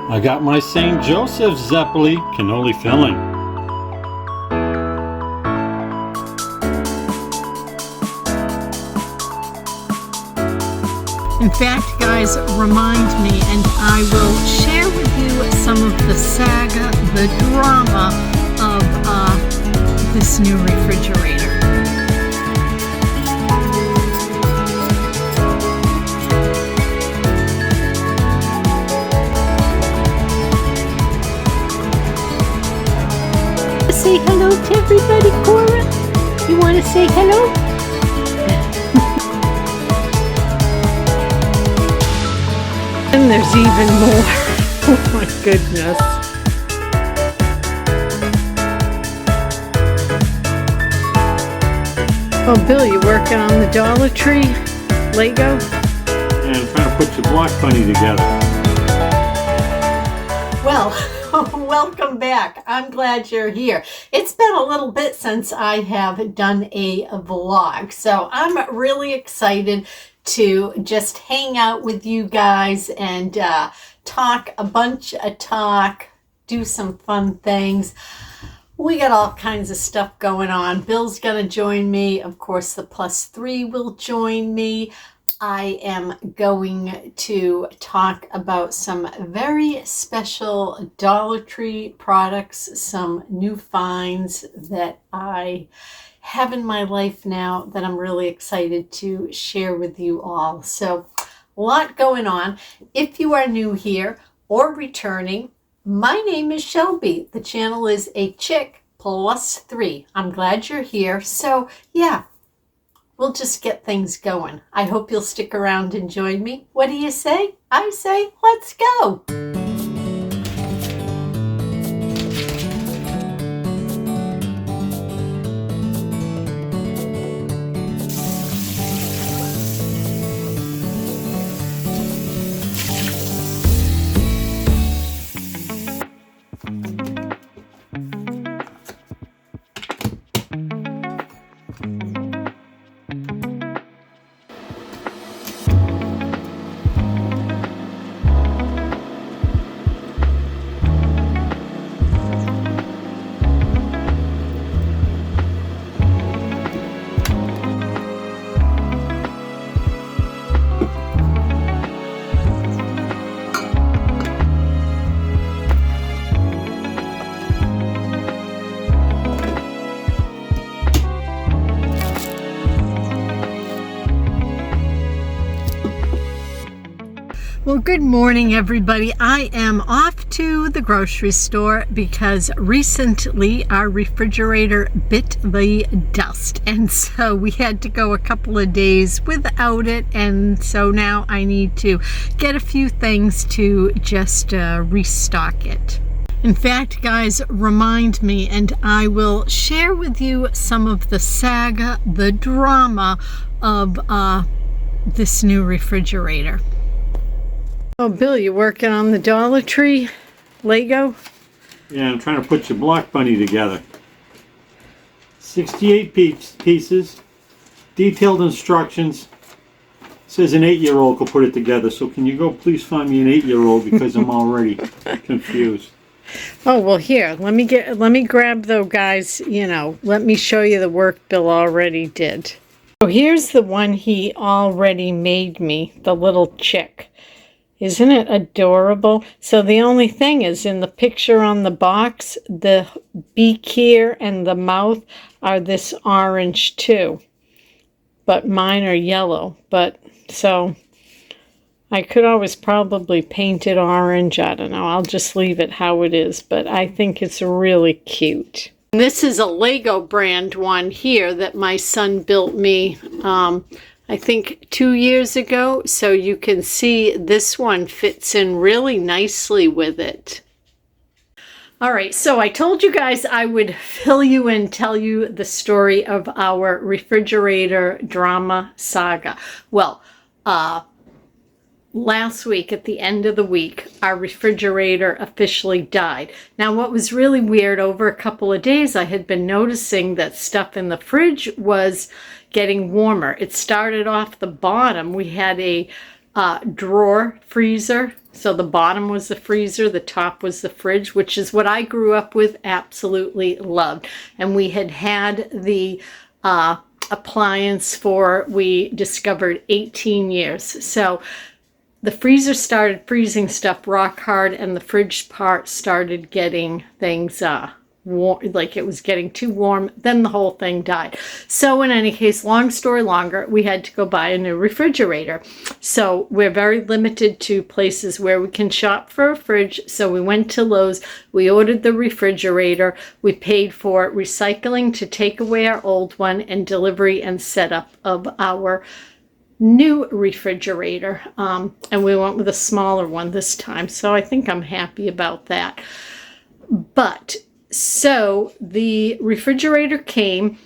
I got my St. Joseph Zeppeli cannoli filling. In fact, guys, remind me and I will share with you some of the saga, the drama of this new refrigerator. Say hello to everybody, Cora. You want to say hello? And there's even more. Oh my goodness. Oh, Bill, you working on the Dollar Tree Lego? Yeah, I'm trying to put your block bunny together. Well, welcome back. I'm glad you're here. It's been a little bit since I have done a vlog, so I'm really excited to just hang out with you guys and talk a bunch of talk, do some fun things. We got all kinds of stuff going on. Bill's gonna join me. Of course, the +3 will join me. I am going to talk about some very special Dollar Tree products, some new finds that I have in my life now that I'm really excited to share with you all. So a lot going on. If you are new here or returning, my name is Shelby. The channel is A Chick +3. I'm glad you're here. So yeah, we'll just get things going. I hope you'll stick around and join me. What do you say? I say, let's go. Well, good morning, everybody. I am off to the grocery store because recently our refrigerator bit the dust. And so we had to go a couple of days without it. And so now I need to get a few things to just restock it. In fact, guys, remind me and I will share with you some of the saga, the drama of this new refrigerator. Oh, Bill, you working on the Dollar Tree Lego? Yeah, I'm trying to put your block bunny together. 68 pieces, detailed instructions. Says an 8-year-old could put it together, so can you go please find me an 8-year-old because I'm already confused. Oh, well, here, let me grab those guys, let me show you the work Bill already did. So here's the one he already made me, the little chick. Isn't it adorable? So the only thing is in the picture on the box, the beak here and the mouth are this orange too. But mine are yellow. But so I could always probably paint it orange. I don't know. I'll just leave it how it is. But I think it's really cute. This is a Lego brand one here that my son built me. I think 2 years ago, so you can see this one fits in really nicely with it. All right, so I told you guys I would fill you in, tell you the story of our refrigerator drama saga. Well, last week, at the end of the week, our refrigerator officially died. Now, what was really weird, over a couple of days, I had been noticing that stuff in the fridge was getting warmer. It started off the bottom. We had a drawer freezer. So the bottom was the freezer, the top was the fridge, which is what I grew up with, absolutely loved. And we had the appliance for, we discovered, 18 years. So the freezer started freezing stuff rock hard, and the fridge part started getting things warm, like it was getting too warm. Then the whole thing died. So in any case, long story longer, we had to go buy a new refrigerator. So we're very limited to places where we can shop for a fridge. So we went to Lowe's, we ordered the refrigerator, we paid for recycling to take away our old one, and delivery and setup of our new refrigerator. And we went with a smaller one this time. So I think I'm happy about that. But so the refrigerator came.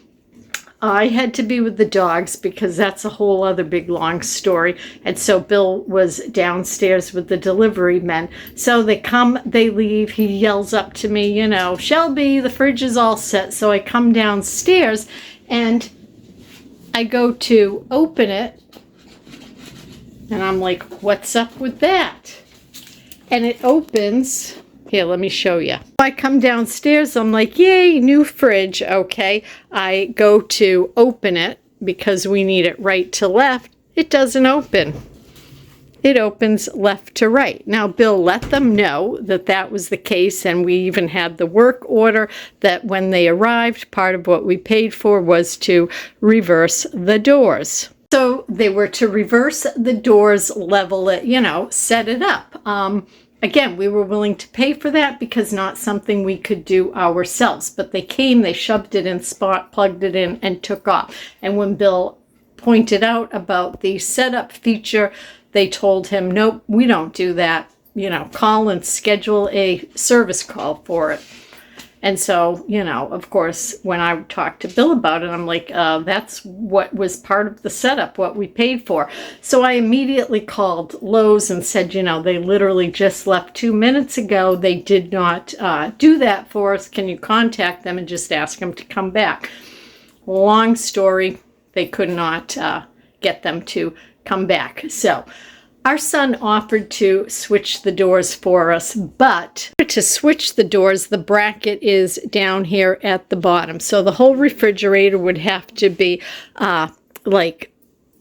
I had to be with the dogs because that's a whole other big long story. And so Bill was downstairs with the delivery men. So they come, they leave. He yells up to me, you know, Shelby, the fridge is all set. So I come downstairs and I go to open it. And I'm like, what's up with that? And it opens. Here, let me show you. I come downstairs, I'm like, yay, new fridge, okay. I go to open it because we need it right to left. It doesn't open. It opens left to right. Now, Bill let them know that that was the case, and we even had the work order that when they arrived, part of what we paid for was to reverse the doors. So they were to reverse the doors, level it, you know, set it up. Again, we were willing to pay for that because not something we could do ourselves. But they came, they shoved it in spot, plugged it in, and took off. And when Bill pointed out about the setup feature, they told him, nope, we don't do that. You know, call and schedule a service call for it. And so, you know, of course, when I talked to Bill about it, I'm like, that's what was part of the setup, what we paid for. So I immediately called Lowe's and said, you know, they literally just left 2 minutes ago. They did not do that for us. Can you contact them and just ask them to come back? Long story, they could not get them to come back. So our son offered to switch the doors for us, but to switch the doors, the bracket is down here at the bottom. So the whole refrigerator would have to be like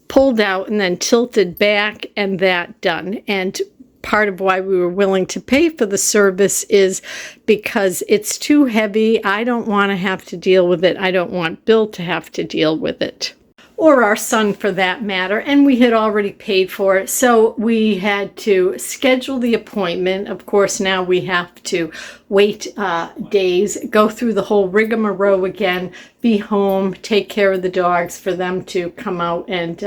pulled out and then tilted back and that done. And part of why we were willing to pay for the service is because it's too heavy. I don't want to have to deal with it. I don't want Bill to have to deal with it. Or our son for that matter, and we had already paid for it. So we had to schedule the appointment. Of course, now we have to wait days, go through the whole rigmarole again, be home, take care of the dogs for them to come out and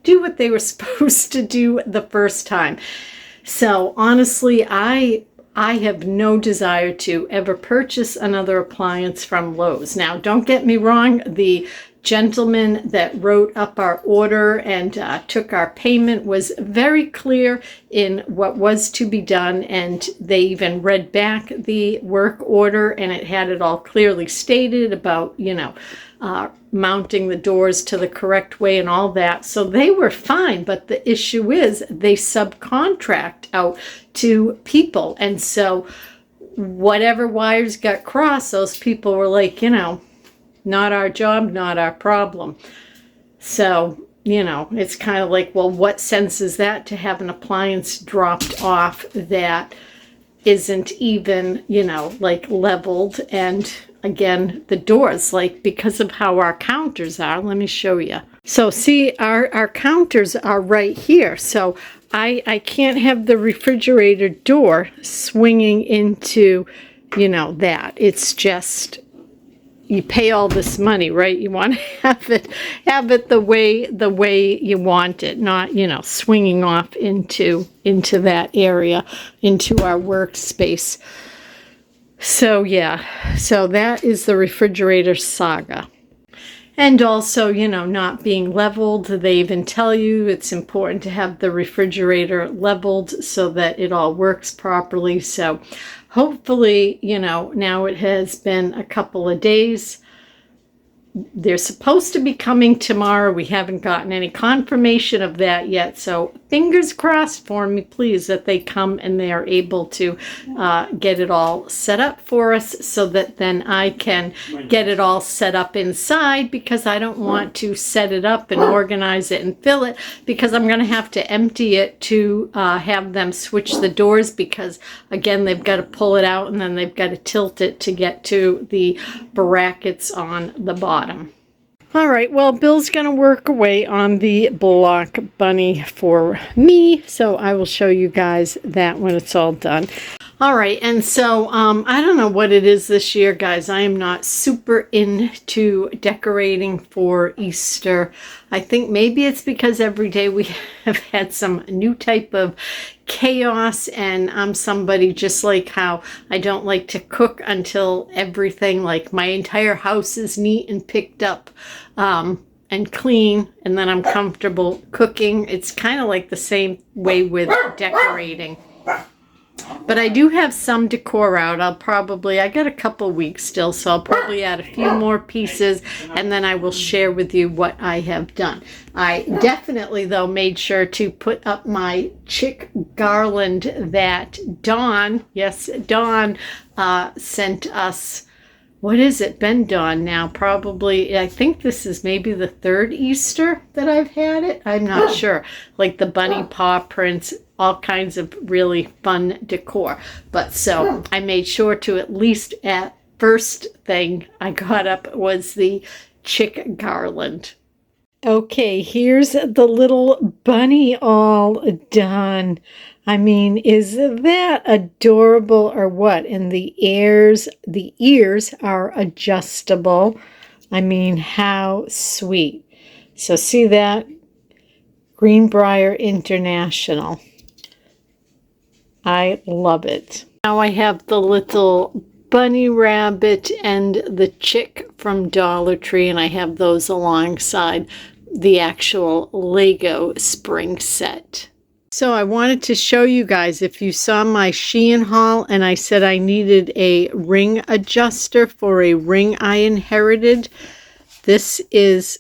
do what they were supposed to do the first time. So honestly, I have no desire to ever purchase another appliance from Lowe's. Now, don't get me wrong, the gentleman that wrote up our order and took our payment was very clear in what was to be done, and they even read back the work order and it had it all clearly stated about, you know, mounting the doors to the correct way and all that. So they were fine, but the issue is they subcontract out to people, and so whatever wires got crossed, those people were like, you know, not our job, not our problem. So, you know, it's kind of like, well, what sense is that to have an appliance dropped off that isn't even, you know, like leveled? And again, the doors, like, because of how our counters are, let me show you. So see, our counters are right here. So I can't have the refrigerator door swinging into, you know, that. It's just, you pay all this money, right? You want to have it the way you want it, not, you know, swinging off into that area, into our workspace. So yeah, so that is the refrigerator saga. And also, you know, not being leveled. They even tell you it's important to have the refrigerator leveled so that it all works properly. So hopefully, you know, now it has been a couple of days. They're supposed to be coming tomorrow. We haven't gotten any confirmation of that yet. So fingers crossed for me, please, that they come and they are able to get it all set up for us so that then I can get it all set up inside, because I don't want to set it up and organize it and fill it, because I'm going to have to empty it to have them switch the doors, because again, they've got to pull it out and then they've got to tilt it to get to the brackets on the bottom. All right, well, Bill's going to work away on the block bunny for me, so I will show you guys that when it's all done. All right, and so I don't know what it is this year, guys. I am not super into decorating for Easter. I think maybe it's because every day we have had some new type of chaos, and I'm somebody just like how I don't like to cook until everything, like my entire house is neat and picked up and clean, and then I'm comfortable cooking. It's kind of like the same way with decorating. But I do have some decor out. I got a couple weeks still, so I'll probably add a few more pieces, and then I will share with you what I have done. I definitely, though, made sure to put up my chick garland that Dawn, yes, Dawn, sent us. What is it? Been Dawn now, probably. I think this is maybe the third Easter that I've had it. I'm not sure. Like the bunny paw prints, all kinds of really fun decor. But so I made sure to at least at first thing I got up was the chick garland. Okay, here's the little bunny all done. I mean, is that adorable or what? And the ears are adjustable. I mean, how sweet. So see that? Greenbrier International. I love it. Now I have the little bunny rabbit and the chick from Dollar Tree, and I have those alongside the actual Lego spring set. So I wanted to show you guys, if you saw my Shein haul and I said I needed a ring adjuster for a ring I inherited, this is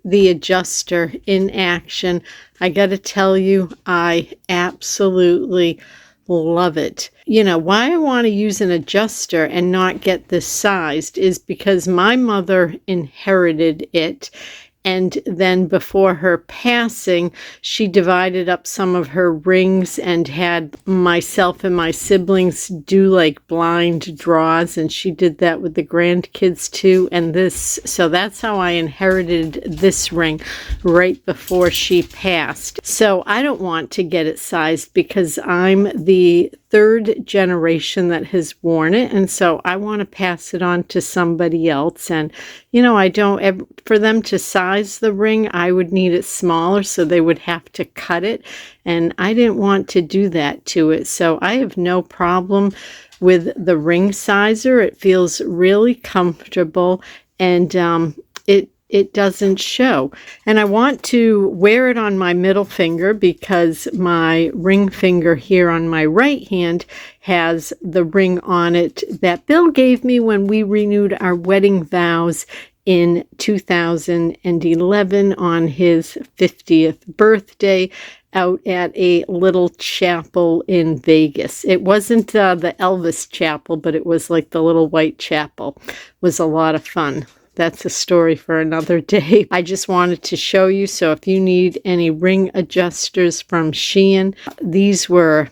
the adjuster in action. I gotta tell you, I absolutely love it. You know, why I want to use an adjuster and not get this sized is because my mother inherited it, and then before her passing, she divided up some of her rings and had myself and my siblings do like blind draws, and she did that with the grandkids too. And this, so that's how I inherited this ring right before she passed. So I don't want to get it sized because I'm the third generation that has worn it, and so I want to pass it on to somebody else. And you know, I don't, for them to size the ring, I would need it smaller, so they would have to cut it, and I didn't want to do that to it. So I have no problem with the ring sizer. It feels really comfortable, and it doesn't show. And I want to wear it on my middle finger because my ring finger here on my right hand has the ring on it that Bill gave me when we renewed our wedding vows in 2011 on his 50th birthday out at a little chapel in Vegas. It wasn't the Elvis chapel, but it was like the little white chapel. It was a lot of fun. That's a story for another day. I just wanted to show you. So if you need any ring adjusters from Shein, these were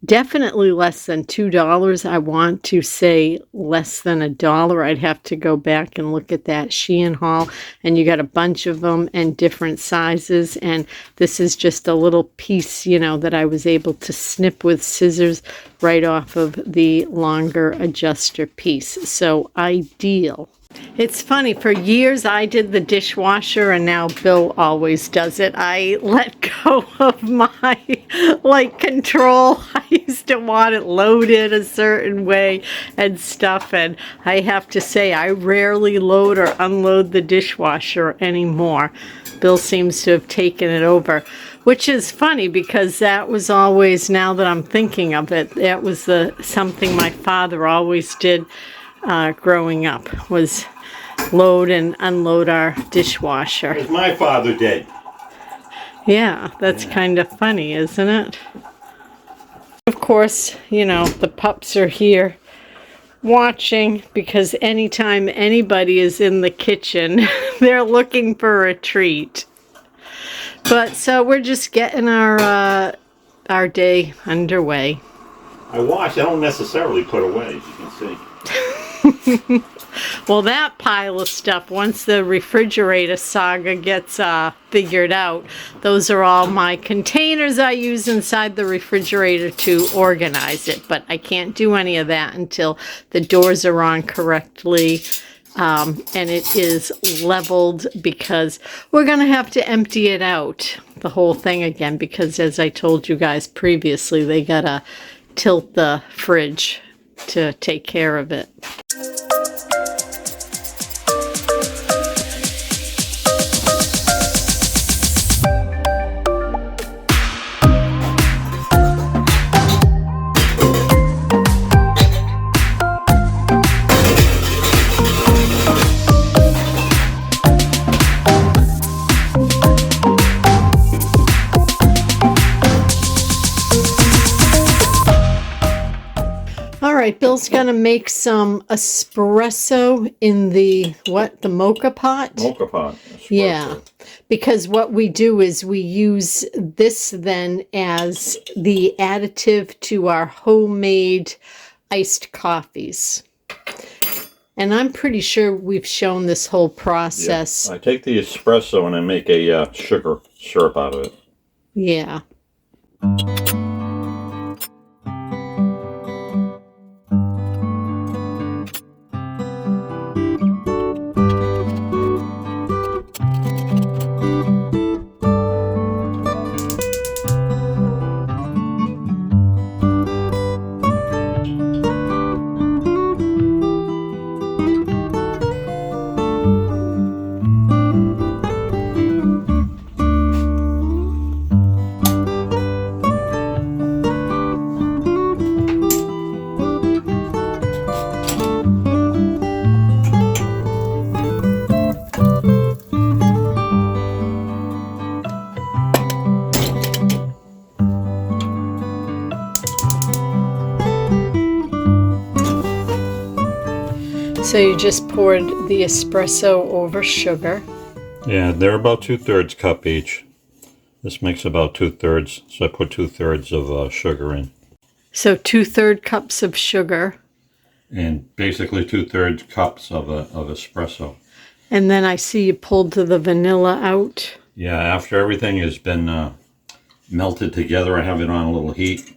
definitely less than $2. I want to say less than $1. I'd have to go back and look at that Shein haul. And you got a bunch of them and different sizes. And this is just a little piece, you know, that I was able to snip with scissors right off of the longer adjuster piece. So ideal. It's funny, for years I did the dishwasher and now Bill always does it. I let go of my control. I used to want it loaded a certain way and stuff, and I have to say I rarely load or unload the dishwasher anymore. Bill seems to have taken it over, which is funny because that was always, now that I'm thinking of it, that was something my father always did growing up, was load and unload our dishwasher. As my father did. Yeah, that's kind of funny, isn't it? Of course, you know, the pups are here watching because anytime anybody is in the kitchen, they're looking for a treat. But so we're just getting our day underway. I wash. I don't necessarily put away, as you can see. Well, that pile of stuff, once the refrigerator saga gets figured out, those are all my containers I use inside the refrigerator to organize it. But I can't do any of that until the doors are on correctly and it is leveled, because we're going to have to empty it out, the whole thing again, because as I told you guys previously, they got to tilt the fridge to take care of it. Bill's gonna make some espresso in the the mocha pot? Mocha pot. Espresso. Yeah, because what we do is we use this then as the additive to our homemade iced coffees. And I'm pretty sure we've shown this whole process. Yeah. I take the espresso and I make a sugar syrup out of it. Yeah. So you just poured the espresso over sugar. Yeah, they're about 2/3 cup each. This makes about 2/3, so I put 2/3 of sugar in. So 2/3 cups of sugar. And basically 2/3 cups of espresso. And then I see you pulled the vanilla out. Yeah, after everything has been melted together, I have it on a little heat.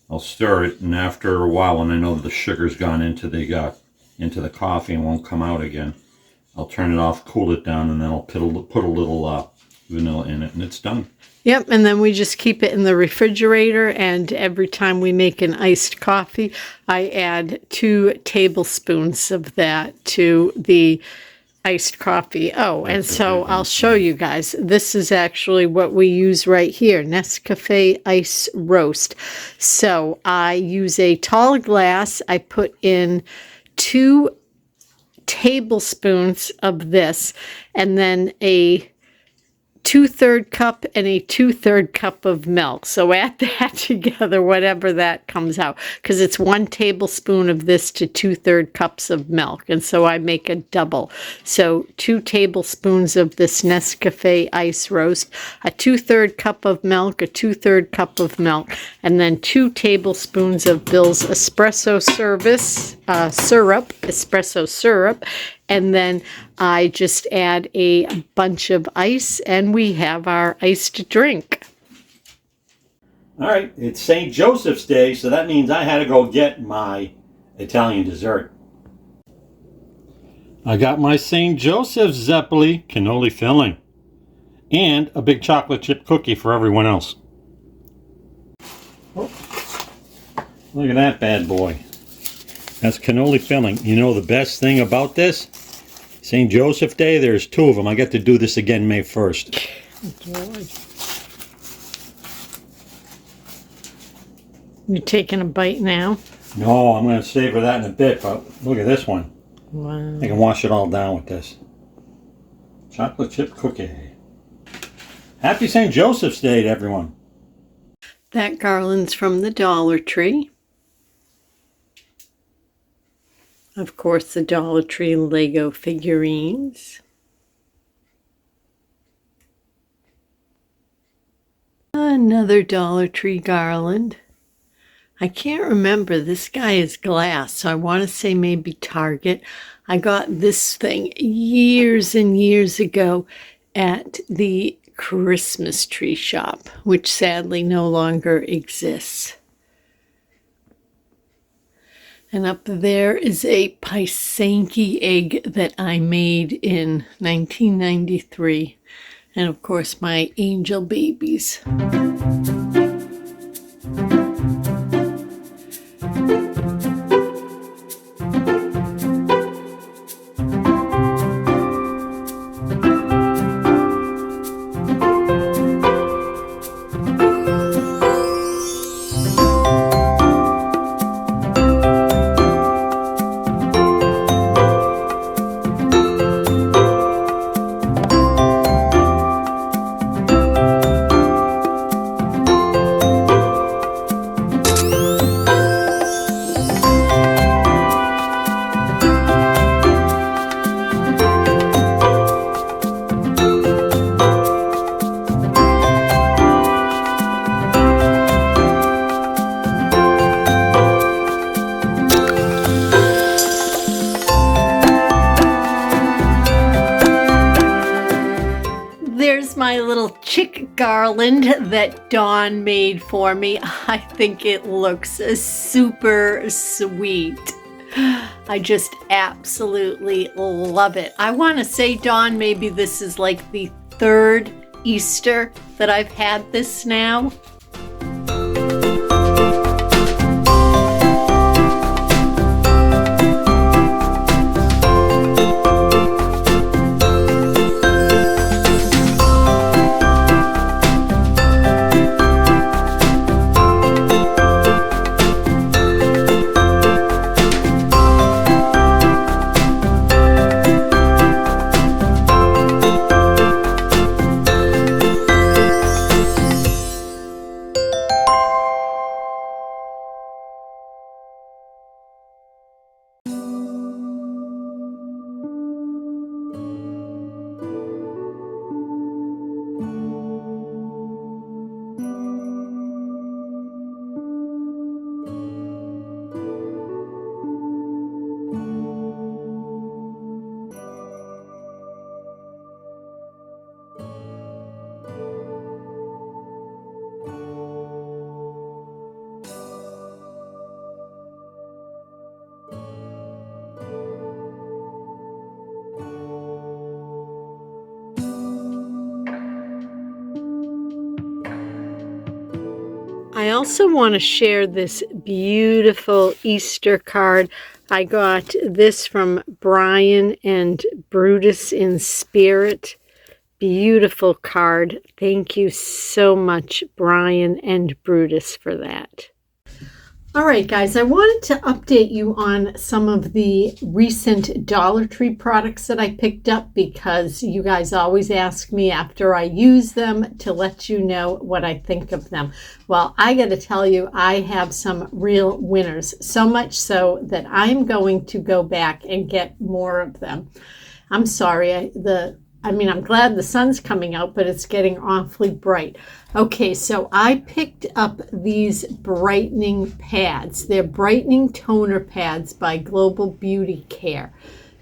I'll stir it, and after a while, when I know the sugar's gone into the coffee and won't come out again, I'll turn it off, cool it down, and then I'll put a little vanilla in it, and it's done. Yep, and then we just keep it in the refrigerator, and every time we make an iced coffee, I add 2 tablespoons of that to the iced coffee. Oh, and so I'll show you guys. This is actually what we use right here, Nescafe Ice Roast. So I use a tall glass. I put in 2 tablespoons of this, and then a 2/3 cup and a 2/3 cup of milk. So add that together, whatever that comes out, because it's 1 tablespoon of this to 2/3 cups of milk. And so I make a double. So 2 tablespoons of this Nescafe Ice Roast, a 2/3 cup of milk, a 2/3 cup of milk, and then 2 tablespoons of Bill's espresso syrup, and then I just add a bunch of ice, and we have our iced drink. All right, it's St. Joseph's Day, so that means I had to go get my Italian dessert. I got my St. Joseph's Zeppoli cannoli filling and a big chocolate chip cookie for everyone else. Oh, look at that bad boy. That's cannoli filling. You know the best thing about this? St. Joseph Day, there's 2 of them. I get to do this again May 1st. You taking a bite now? No, I'm going to savor that in a bit, but look at this one. Wow. I can wash it all down with this. Chocolate chip cookie. Happy St. Joseph's Day to everyone. That garland's from the Dollar Tree. Of course, the Dollar Tree Lego figurines. Another Dollar Tree garland. I can't remember. This guy is glass, so I want to say maybe Target. I got this thing years and years ago at the Christmas tree shop, which sadly no longer exists. And up there is a Pisanki egg that I made in 1993. And of course, my angel babies. There's my little chick garland that Dawn made for me. I think it looks super sweet. I just absolutely love it. I want to say, Dawn, maybe this is like the third Easter that I've had this now. I also want to share this beautiful Easter card. I got this from Brian and Brutus in Spirit. Beautiful card. Thank you so much, Brian and Brutus, for that. All right, guys, I wanted to update you on some of the recent Dollar Tree products that I picked up because you guys always ask me after I use them to let you know what I think of them. Well, I got to tell you, I have some real winners, so much so that I'm going to go back and get more of them. I'm sorry, I'm glad the sun's coming out, but it's getting awfully bright. Okay, so I picked up these brightening pads. They're brightening toner pads by Global Beauty Care.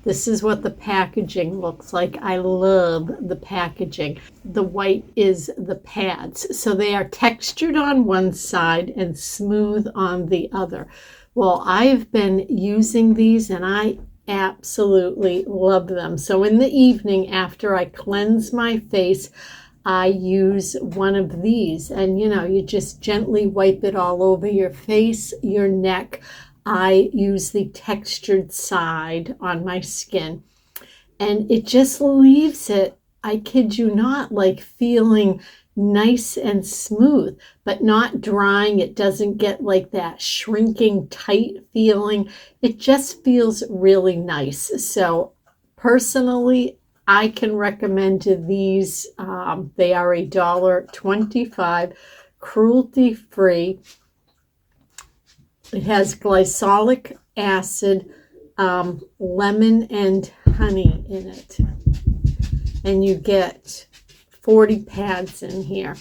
This is what the packaging looks like. I love the packaging. The white is the pads. So they are textured on one side and smooth on the other. Well, I've been using these and I absolutely love them. So in the evening after I cleanse my face, I use one of these, and you just gently wipe it all over your face, your neck. I use the textured side on my skin, and it just leaves it, I kid you not, like feeling nice and smooth, but not drying. It doesn't get like that shrinking tight feeling. It just feels really nice. So personally, I can recommend these. They are $1.25, cruelty-free. It has glycolic acid, lemon, and honey in it. And you get 40 pads in here.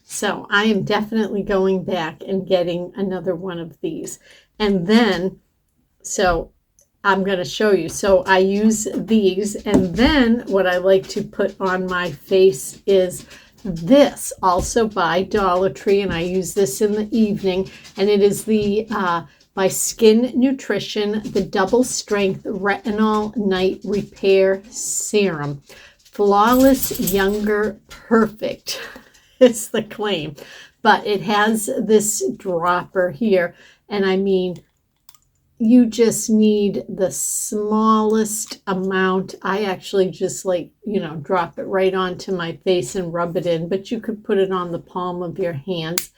So I am definitely going back and getting another one of these. And then, so I'm going to show you. So I use these, and then what I like to put on my face is this, also by Dollar Tree, and I use this in the evening, and it is the by Skin Nutrition, the Double Strength Retinol Night Repair Serum. Flawless, younger, perfect. It's the claim. But it has this dropper here, and I mean, you just need the smallest amount. I actually just drop it right onto my face and rub it in, but you could put it on the palm of your hands.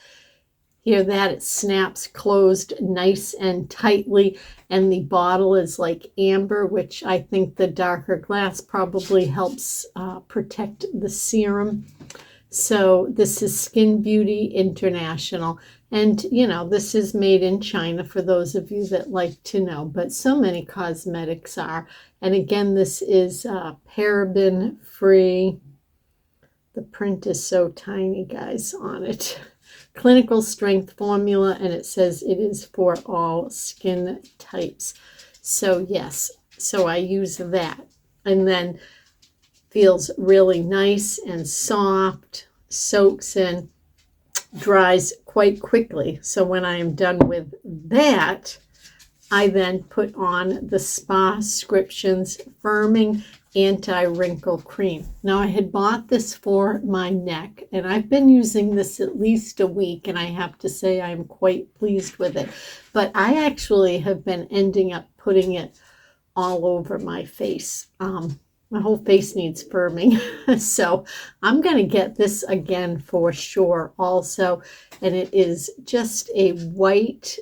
Hear that? It snaps closed nice and tightly, and the bottle is like amber, which I think the darker glass probably helps protect the serum. So this is Skin Beauty International. And, this is made in China for those of you that like to know. But so many cosmetics are. And again, this is paraben-free. The print is so tiny, guys, on it. Clinical strength formula. And it says it is for all skin types. So, yes. So I use that. And then feels really nice and soft. Soaks in. Dries quite quickly. So when I am done with that, I then put on the Spa Scriptions Firming Anti-Wrinkle Cream. Now I had bought this for my neck, and I've been using this at least a week, and I have to say I'm quite pleased with it. But I actually have been ending up putting it all over my face. My whole face needs firming. So I'm going to get this again for sure also. And it is just a white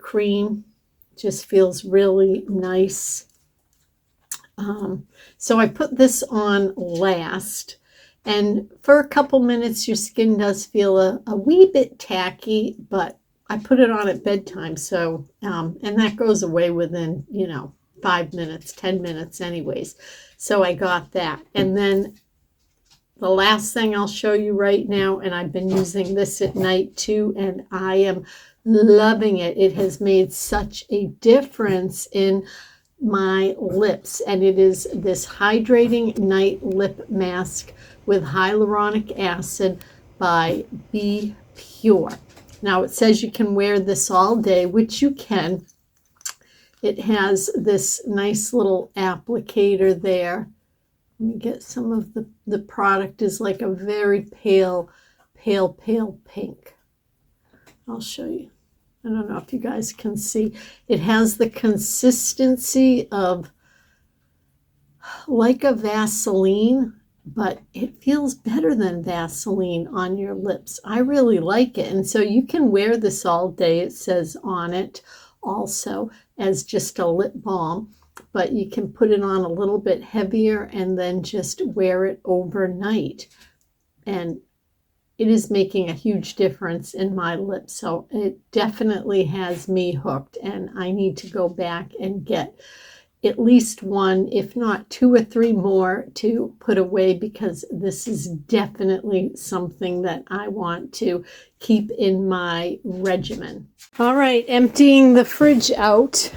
cream. Just feels really nice. So I put this on last. And for a couple minutes, your skin does feel a wee bit tacky, but I put it on at bedtime. So, and that goes away within, 5 minutes, 10 minutes anyways. So I got that. And then the last thing I'll show you right now, and I've been using this at night too, and I am loving it. It has made such a difference in my lips. And it is this hydrating night lip mask with hyaluronic acid by Be Pure. Now it says you can wear this all day, which you can. It has this nice little applicator there. Let me get some of the product is like a very pale pink. I'll show you. I don't know if you guys can see. It has the consistency of like a Vaseline, but it feels better than Vaseline on your lips. I really like it. And so you can wear this all day, it says on it also, as just a lip balm, but you can put it on a little bit heavier and then just wear it overnight. And it is making a huge difference in my lips. So it definitely has me hooked, and I need to go back and get at least one, if not 2 or 3 more to put away, because this is definitely something that I want to keep in my regimen. All right, emptying the fridge out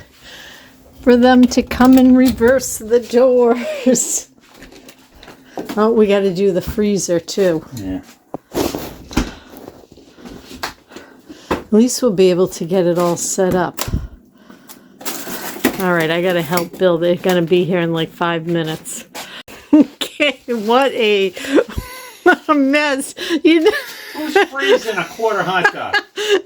for them to come and reverse the doors. Oh, we got to do the freezer too. Yeah. At least we'll be able to get it all set up. All right, I got to help Bill. They're going to be here in like 5 minutes. Okay, what a mess. Who's freezing a quarter hot dog?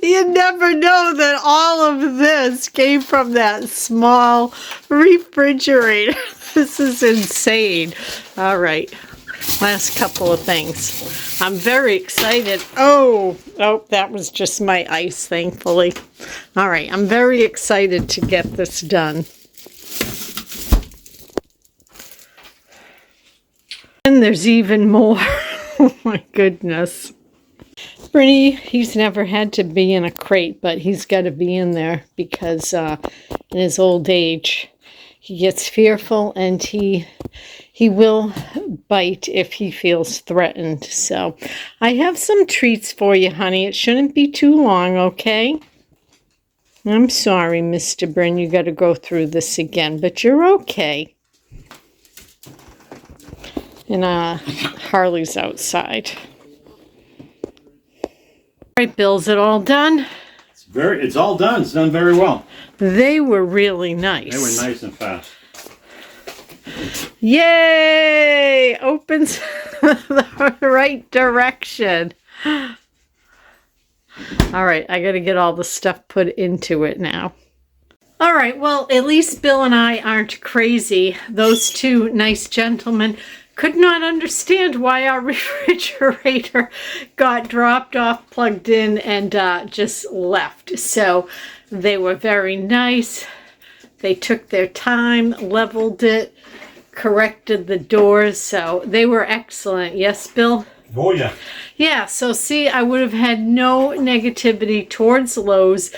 You never know that all of this came from that small refrigerator. This is insane. All right, last couple of things. I'm very excited. Oh, that was just my ice, thankfully. All right, I'm very excited to get this done. And there's even more. Oh my goodness. Brittany, he's never had to be in a crate, but he's got to be in there because in his old age, he gets fearful and he will bite if he feels threatened. So I have some treats for you, honey. It shouldn't be too long, okay? I'm sorry, Mr. Bryn, you got to go through this again, but you're okay. And Harley's outside. All right, Bill, is it all done? It's all done. It's done very well. They were really nice. They were nice and fast. Yay! Opens the right direction. All right, I got to get all the stuff put into it now. All right, well, at least Bill and I aren't crazy. Those two nice gentlemen could not understand why our refrigerator got dropped off, plugged in, and just left. So they were very nice. They took their time, leveled it, corrected the doors. So they were excellent. Yes, Bill? Oh, yeah. Yeah, so see, I would have had no negativity towards Lowe's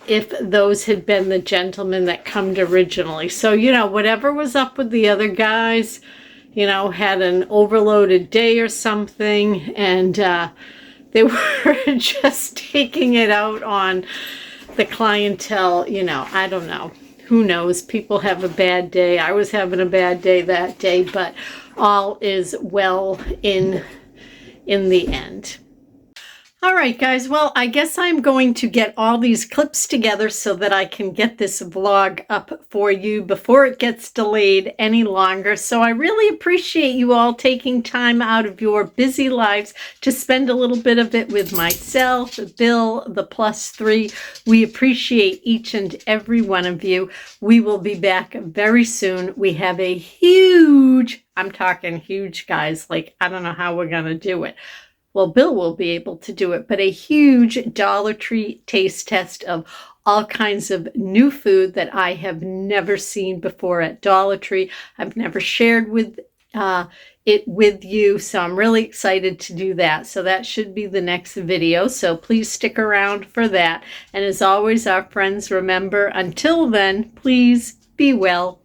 if those had been the gentlemen that come originally. So, you know, whatever was up with the other guys, you know, had an overloaded day or something, and they were just taking it out on the clientele. You know, I don't know. Who knows? People have a bad day. I was having a bad day that day, but all is well in the end. All right, guys. Well, I guess I'm going to get all these clips together so that I can get this vlog up for you before it gets delayed any longer. So I really appreciate you all taking time out of your busy lives to spend a little bit of it with myself, Bill, the +3. We appreciate each and every one of you. We will be back very soon. We have a huge, I'm talking huge, guys, like I don't know how we're going to do it. Well, Bill will be able to do it, but a huge Dollar Tree taste test of all kinds of new food that I have never seen before at Dollar Tree. I've never shared with it with you, so I'm really excited to do that. So that should be the next video, so please stick around for that. And as always, our friends, remember, until then, please be well.